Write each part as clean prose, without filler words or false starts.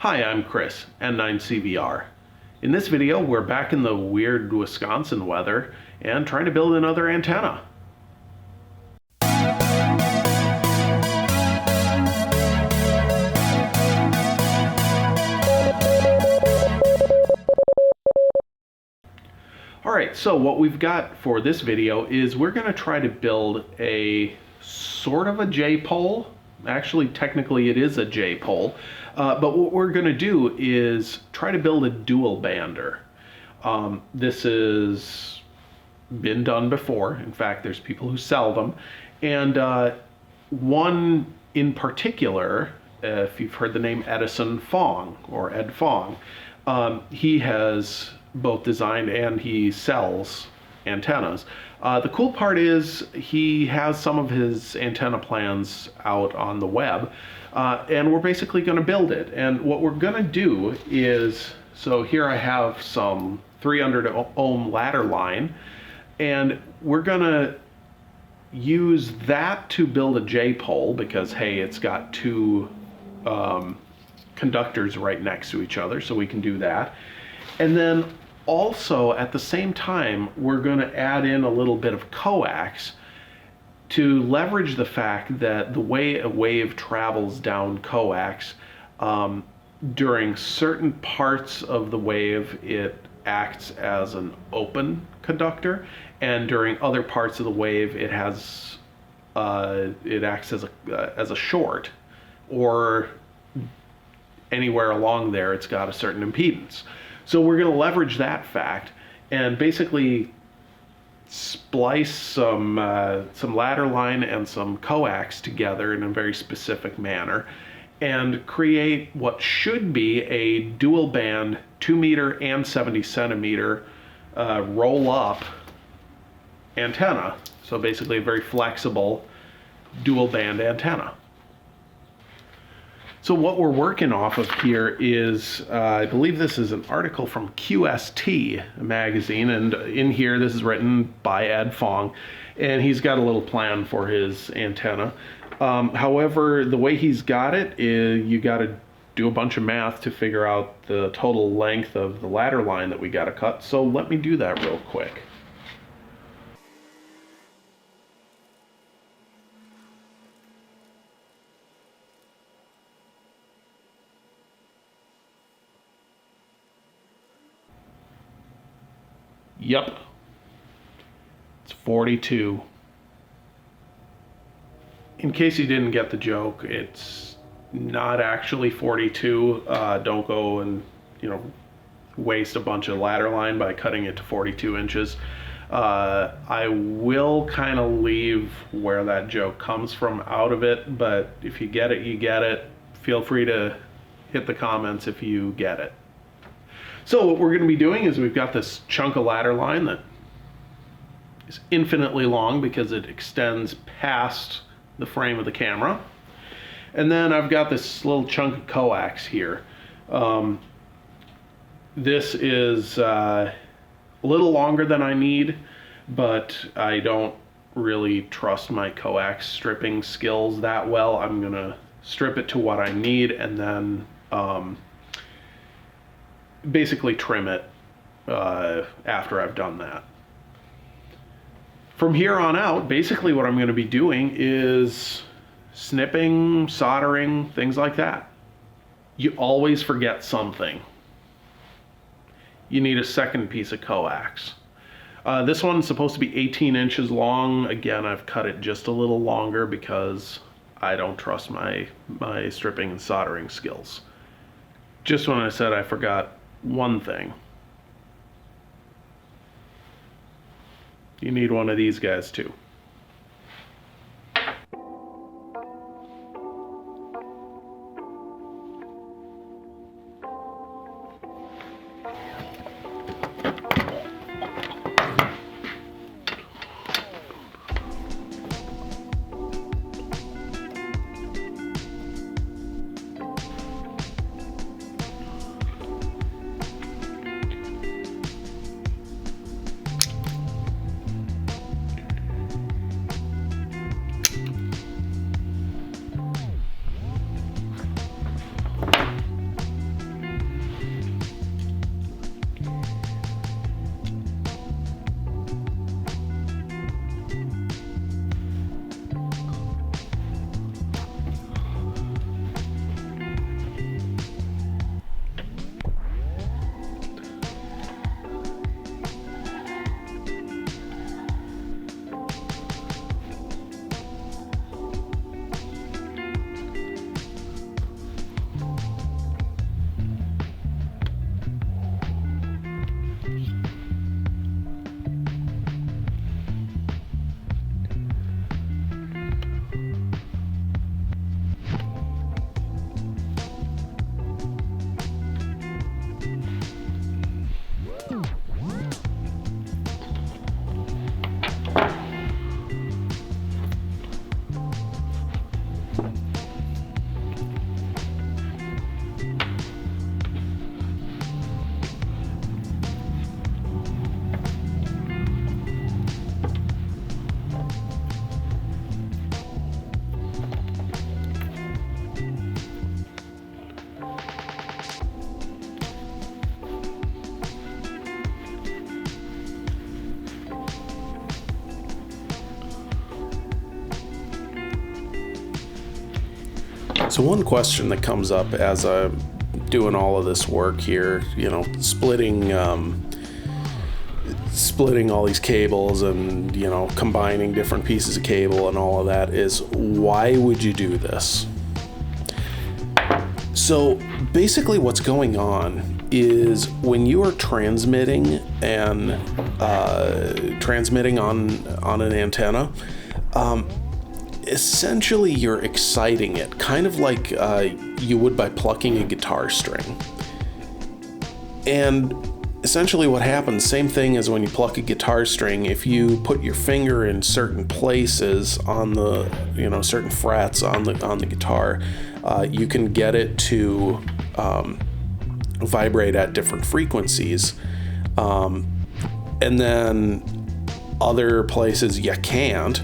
Hi, I'm Chris, N9CVR. In this video, we're back in the weird Wisconsin weather and trying to build another antenna. Alright, so what we've got for this video is we're going to try to build a sort of a J-pole. Actually, technically it is a J-pole. But what we're going to do is try to build a dual bander. This has been done before. In fact, there's people who sell them. And one in particular, if you've heard the name Edison Fong, or Ed Fong, he has both designed and he sells antennas. The cool part is he has some of his antenna plans out on the web, and we're basically going to build it. And what we're going to do is, so here I have some 300 ohm ladder line, and we're going to use that to build a J-pole because, hey, it's got two conductors right next to each other, so we can do that. And then also, at the same time, we're going to add in a little bit of coax to leverage the fact that the way a wave travels down coax, during certain parts of the wave, it acts as an open conductor, and during other parts of the wave, it acts as a short, or anywhere along there, it's got a certain impedance. So we're going to leverage that fact and basically splice some ladder line and some coax together in a very specific manner and create what should be a dual band 2 meter and 70 centimeter roll up antenna. So basically a very flexible dual band antenna. So what we're working off of here is, I believe this is an article from QST magazine, and in here this is written by Ed Fong, and he's got a little plan for his antenna. However, the way he's got it is you got to do a bunch of math to figure out the total length of the ladder line that we got to cut, so let me do that real quick. Yep, it's 42. In case you didn't get the joke, it's not actually 42. Don't go and, waste a bunch of ladder line by cutting it to 42 inches. I will kind of leave where that joke comes from out of it, but if you get it, you get it. Feel free to hit the comments if you get it. So what we're going to be doing is we've got this chunk of ladder line that is infinitely long because it extends past the frame of the camera. And then I've got this little chunk of coax here. This is a little longer than I need, but I don't really trust my coax stripping skills that well. I'm going to strip it to what I need and then basically trim it after I've done that. From here on out, basically what I'm going to be doing is snipping, soldering, things like that. You always forget something. You need a second piece of coax. This one's supposed to be 18 inches long. Again, I've cut it just a little longer because I don't trust my stripping and soldering skills. Just when I said I forgot one thing. You need one of these guys too. So one question that comes up as I'm doing all of this work here, splitting all these cables and, combining different pieces of cable and all of that, is why would you do this? So basically what's going on is when you are transmitting and transmitting on an antenna, essentially you're exciting it, kind of like you would by plucking a guitar string. And essentially what happens, same thing as when you pluck a guitar string, if you put your finger in certain places on the, certain frets on the guitar, you can get it to vibrate at different frequencies. And then other places you can't.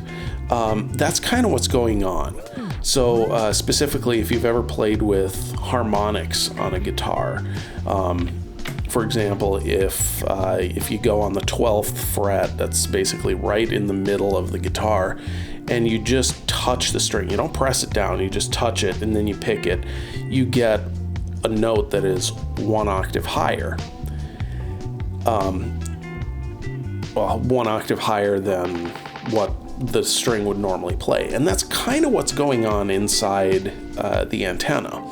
That's kind of what's going on. So specifically, if you've ever played with harmonics on a guitar, for example, if you go on the 12th fret, that's basically right in the middle of the guitar, and you just touch the string, you don't press it down, you just touch it, and then you pick it, you get a note that is 1 octave higher. Well, 1 octave higher than what the string would normally play. And that's kind of what's going on inside the antenna.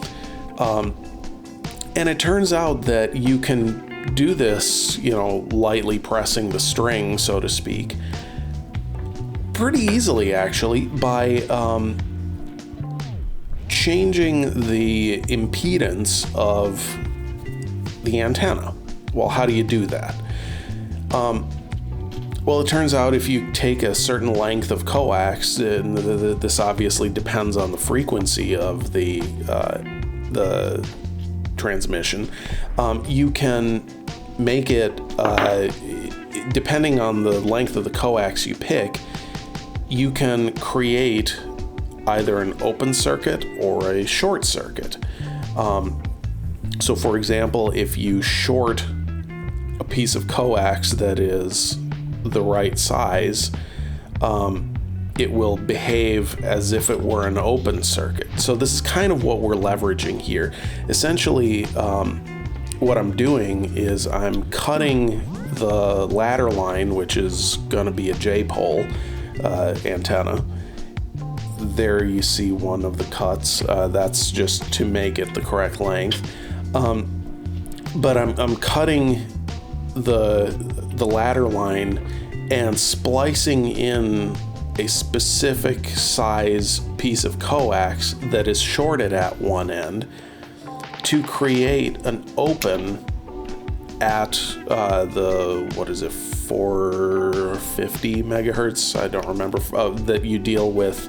And it turns out that you can do this, lightly pressing the string, so to speak, pretty easily actually, by changing the impedance of the antenna. Well, how do you do that? Well, it turns out if you take a certain length of coax, and this obviously depends on the frequency of the transmission, you can make it, depending on the length of the coax you pick, you can create either an open circuit or a short circuit. So for example, if you short a piece of coax that is the right size, it will behave as if it were an open circuit. So this is kind of what we're leveraging here. Essentially, what I'm doing is I'm cutting the ladder line, which is going to be a J-pole antenna. There you see one of the cuts. That's just to make it the correct length. But I'm cutting the ladder line and splicing in a specific size piece of coax that is shorted at one end to create an open at the 450 megahertz, I don't remember, that you deal with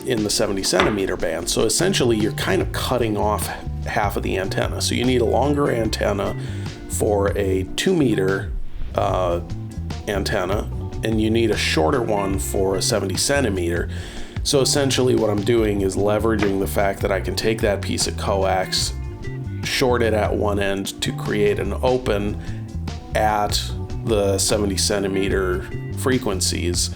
in the 70 centimeter band. So essentially you're kind of cutting off half of the antenna. So you need a longer antenna for a 2 meter antenna, and you need a shorter one for a 70 centimeter. So essentially what I'm doing is leveraging the fact that I can take that piece of coax, short it at one end to create an open at the 70 centimeter frequencies,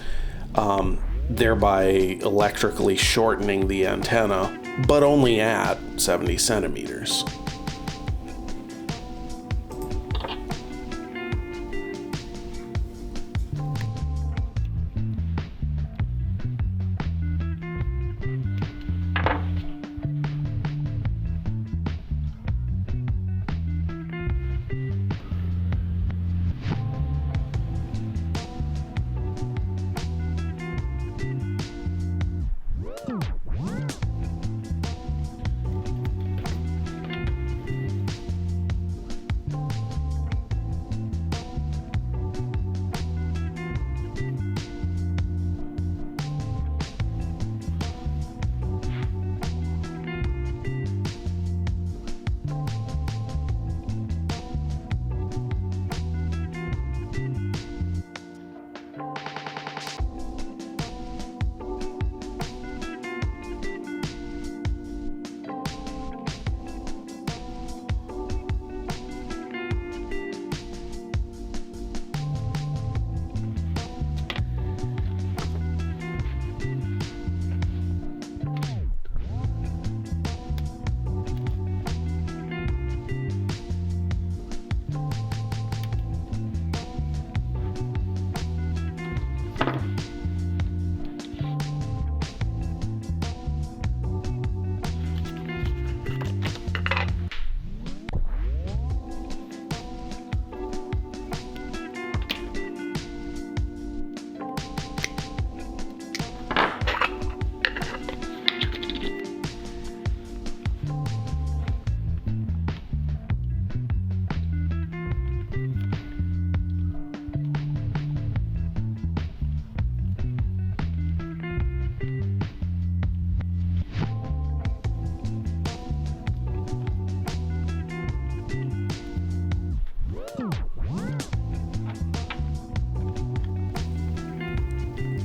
thereby electrically shortening the antenna, but only at 70 centimeters.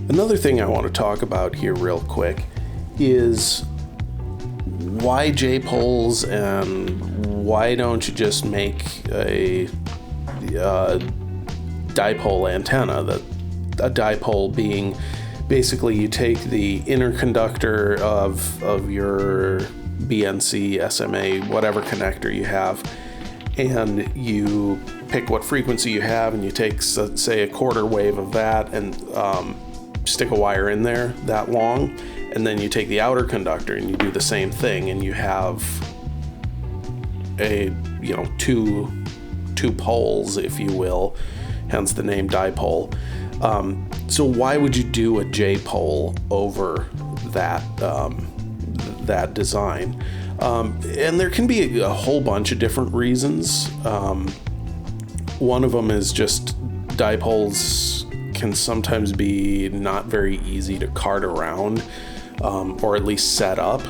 Another thing I want to talk about here real quick is why J-poles, and why don't you just make a dipole antenna? A dipole being basically you take the inner conductor of your BNC, SMA, whatever connector you have, and you pick what frequency you have, and you take, say, a quarter wave of that and stick a wire in there that long, and then you take the outer conductor and you do the same thing, and you have a, two poles, if you will, hence the name dipole. So why would you do a J-pole over that that design? And there can be a whole bunch of different reasons. One of them is just dipoles can sometimes be not very easy to cart around, or at least set up.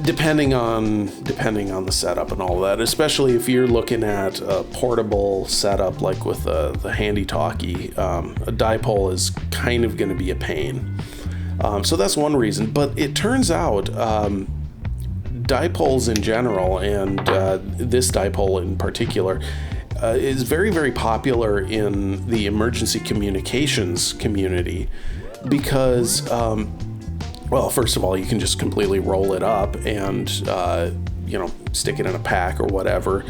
Depending on the setup and all that, especially if you're looking at a portable setup like with the Handy Talkie, a dipole is kind of going to be a pain. So that's one reason. But it turns out dipoles in general, and this dipole in particular, is very, very popular in the emergency communications community because well, first of all, you can just completely roll it up and, stick it in a pack or whatever.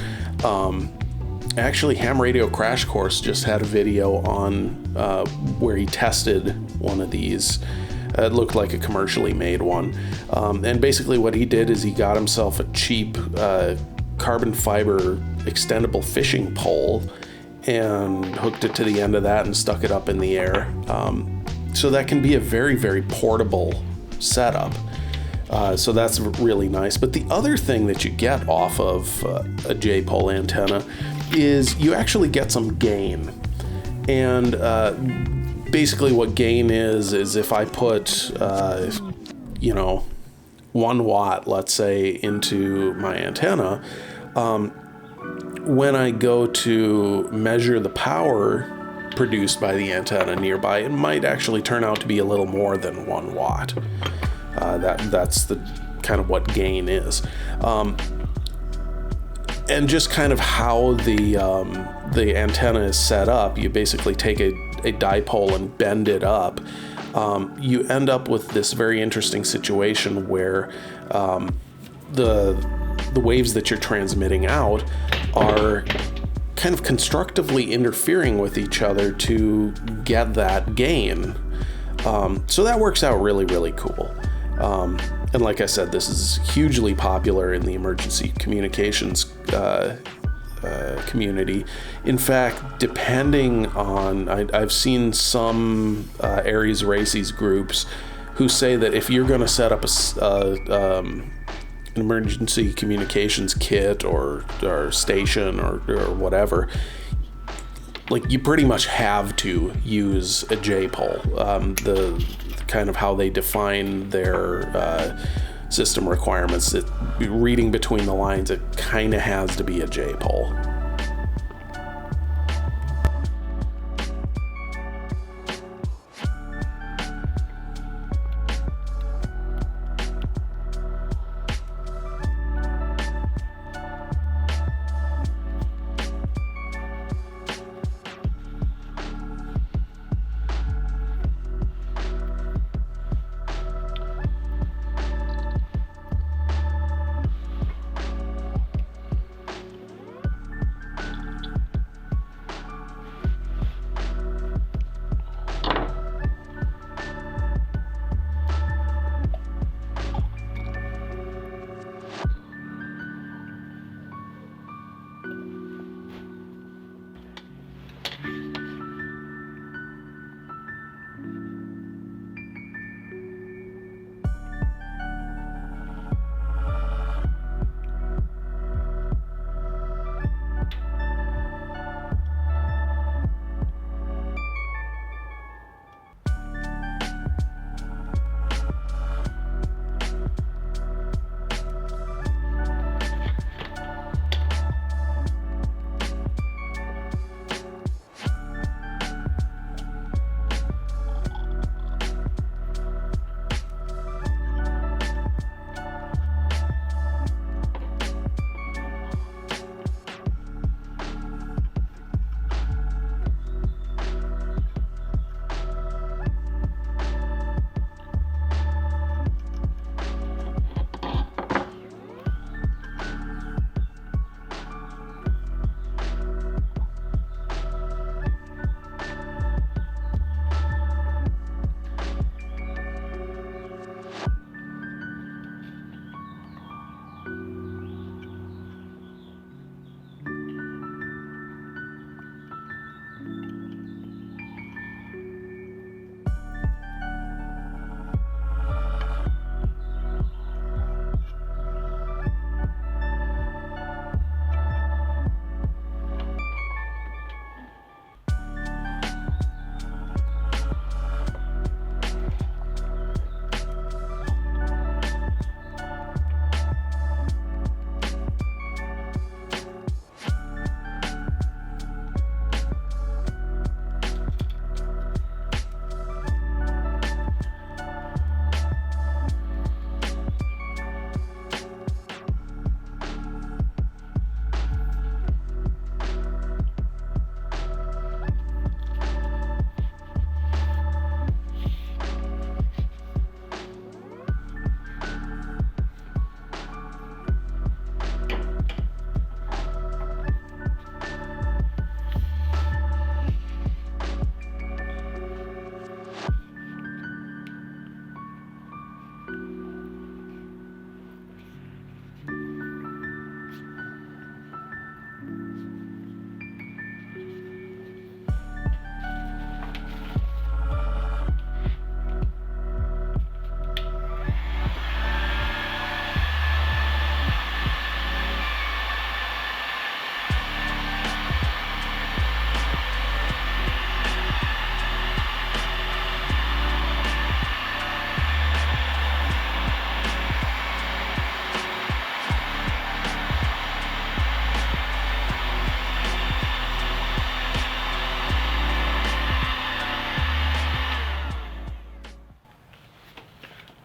Actually, Ham Radio Crash Course just had a video on where he tested one of these. It looked like a commercially made one. And basically what he did is he got himself a cheap carbon fiber extendable fishing pole and hooked it to the end of that and stuck it up in the air. So that can be a very, very portable setup. So that's really nice. But the other thing that you get off of a J-pole antenna is you actually get some gain. And basically what gain is if I put, 1 watt, let's say, into my antenna, when I go to measure the power produced by the antenna nearby, it might actually turn out to be a little more than 1 watt. That's the kind of what gain is. And just kind of how the antenna is set up, you basically take a dipole and bend it up. You end up with this very interesting situation where the waves that you're transmitting out are kind of constructively interfering with each other to get that gain. So that works out really, really cool. And like I said, this is hugely popular in the emergency communications community. In fact, depending on, I've seen some Aries Races groups who say that if you're going to set up an emergency communications kit or station or whatever, like you pretty much have to use a J-pole. The kind of how they define their system requirements, that reading between the lines, it kind of has to be a J-pole.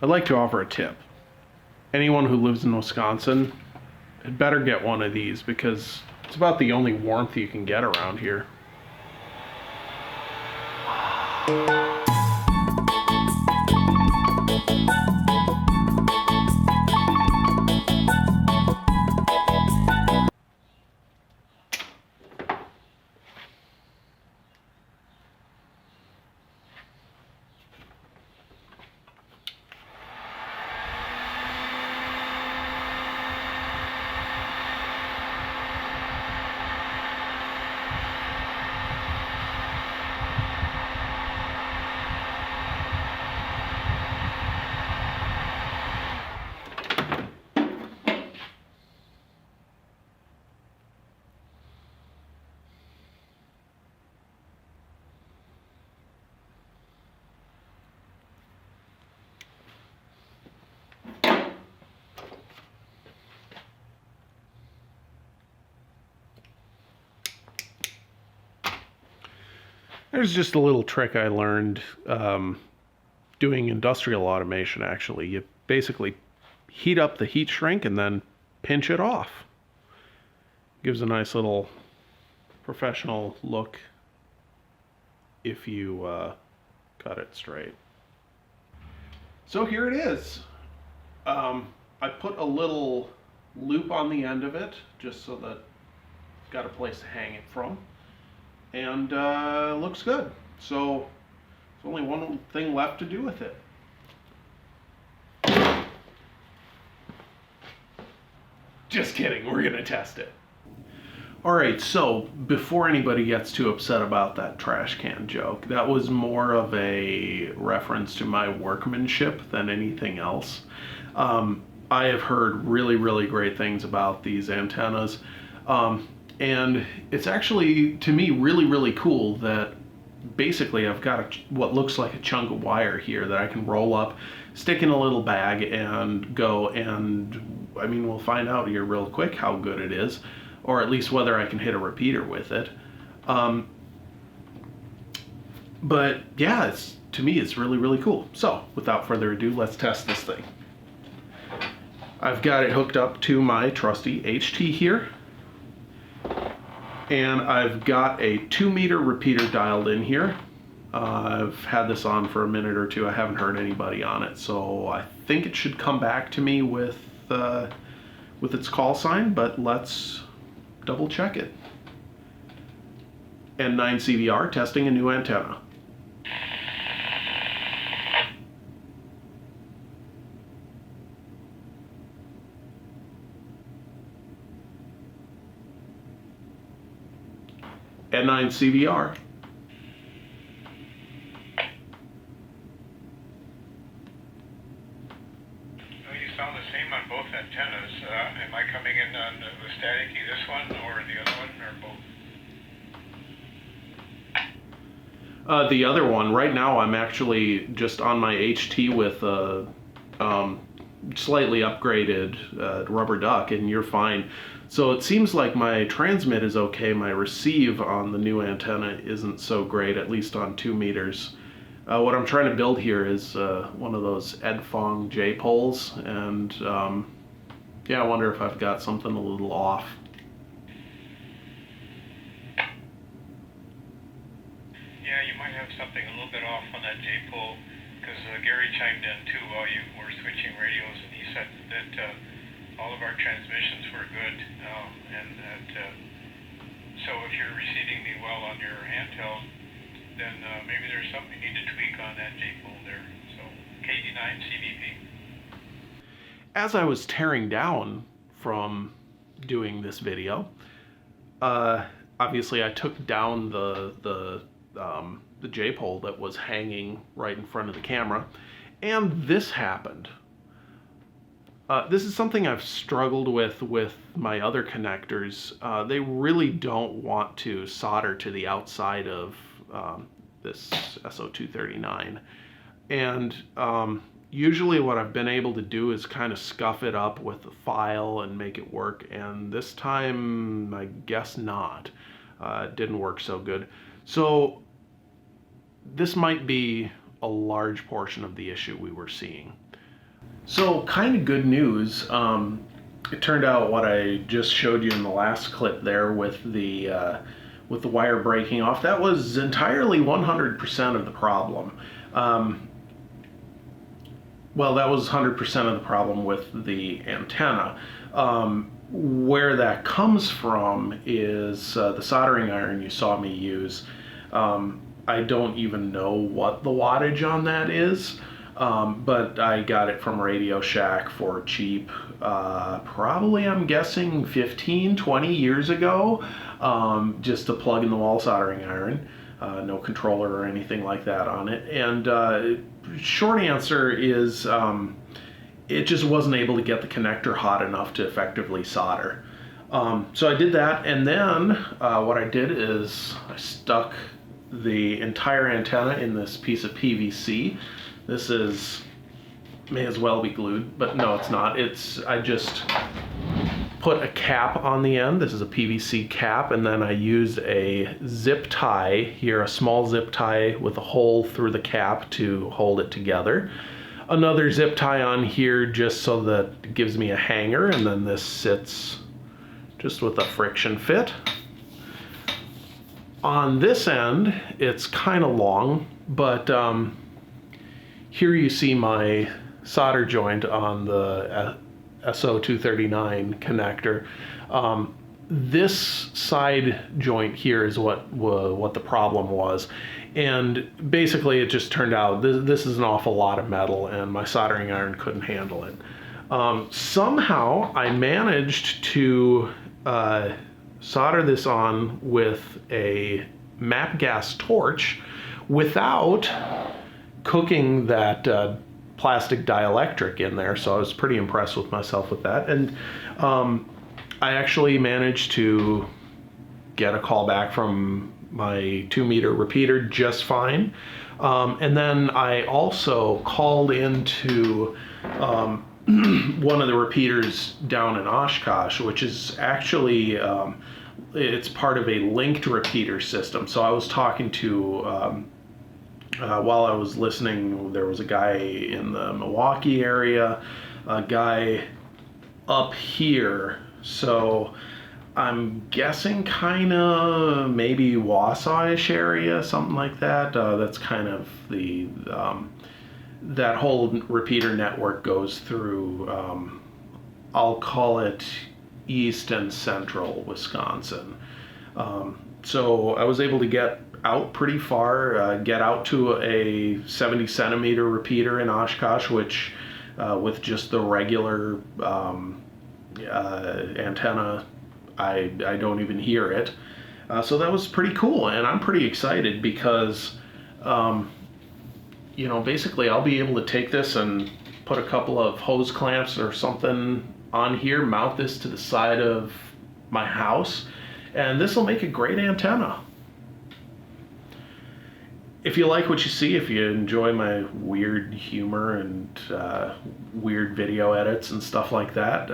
I'd like to offer a tip. Anyone who lives in Wisconsin had better get one of these because it's about the only warmth you can get around here. There's just a little trick I learned doing industrial automation, actually. You basically heat up the heat shrink and then pinch it off. Gives a nice little professional look if you cut it straight. So here it is. I put a little loop on the end of it just so that it's got a place to hang it from. And looks good. So there's only one thing left to do with it. Just kidding, we're gonna test it. All right, so before anybody gets too upset about that trash can joke, that was more of a reference to my workmanship than anything else. I have heard really, really great things about these antennas. And it's actually, to me, really, really cool that basically I've got what looks like a chunk of wire here that I can roll up, stick in a little bag, and go. And I mean, we'll find out here real quick how good it is, or at least whether I can hit a repeater with it. But yeah, to me, it's really, really cool. So without further ado, let's test this thing. I've got it hooked up to my trusty HT here. And I've got a 2-meter repeater dialed in here. I've had this on for a minute or two. I haven't heard anybody on it, so I think it should come back to me with its call sign, but let's double check it. N9 CVR testing a new antenna. N9 CVR. You sound the same on both antennas. Am I coming in on the staticky, this one, or the other one, or both? The other one. Right now I'm actually just on my HT with a slightly upgraded rubber duck, and you're fine. So it seems like my transmit is okay. My receive on the new antenna isn't so great, at least on 2 meters. What I'm trying to build here is one of those Edfong J poles, and yeah, I wonder if I've got something a little off. Yeah, you might have something a little bit off on that J pole, because Gary chimed in too while you were switching radios, and he said that all of our transmissions were good, and that so if you're receiving me well on your handheld, then maybe there's something you need to tweak on that J pole there. So KD9 CVP. As I was tearing down from doing this video, obviously I took down the J pole that was hanging right in front of the camera, and this happened. This is something I've struggled with my other connectors. They really don't want to solder to the outside of this SO239. And usually what I've been able to do is kind of scuff it up with the file and make it work. And this time, I guess not. It didn't work so good. So this might be a large portion of the issue we were seeing. So, kind of good news. It turned out what I just showed you in the last clip there with the wire breaking off, that was entirely 100% of the problem. Well, that was 100% of the problem with the antenna. Where that comes from is the soldering iron you saw me use. I don't even know what the wattage on that is, but I got it from Radio Shack for cheap, probably I'm guessing 15, 20 years ago, just a plug in the wall soldering iron. No controller or anything like that on it. And short answer is it just wasn't able to get the connector hot enough to effectively solder. So I did that, and then what I did is I stuck the entire antenna in this piece of PVC. This may as well be glued, but no, it's not. I just put a cap on the end. This is a PVC cap, and then I used a zip tie here, a small zip tie with a hole through the cap to hold it together. Another zip tie on here just so that it gives me a hanger, and then this sits just with a friction fit. On this end, it's kind of long, but here you see my solder joint on the SO239 connector. This side joint here is what the problem was, and basically it just turned out this is an awful lot of metal, and my soldering iron couldn't handle it. Somehow I managed to solder this on with a MAP gas torch without cooking that plastic dielectric in there, so I was pretty impressed with myself with that. And I actually managed to get a call back from my 2-meter repeater just fine. And then I also called into one of the repeaters down in Oshkosh, which is actually it's part of a linked repeater system. So I was talking to while I was listening, there was a guy in the Milwaukee area, a guy up here, so I'm guessing kind of maybe Wausau-ish area, something like that. That's kind of the that whole repeater network goes through, I'll call it east and central Wisconsin. So I was able to get out pretty far, get out to a 70 centimeter repeater in Oshkosh, which with just the regular antenna, I don't even hear it. So that was pretty cool, and I'm pretty excited because basically I'll be able to take this and put a couple of hose clamps or something on here, mount this to the side of my house, and this will make a great antenna. If you like what you see, if you enjoy my weird humor and weird video edits and stuff like that,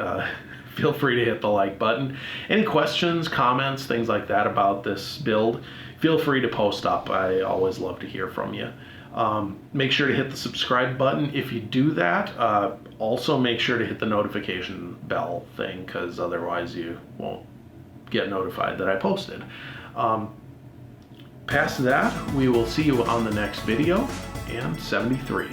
feel free to hit the like button. Any questions, comments, things like that about this build, feel free to post up. I always love to hear from you. Make sure to hit the subscribe button if you do that. Also make sure to hit the notification bell thing, because otherwise you won't get notified that I posted. Past that, we will see you on the next video, and 73.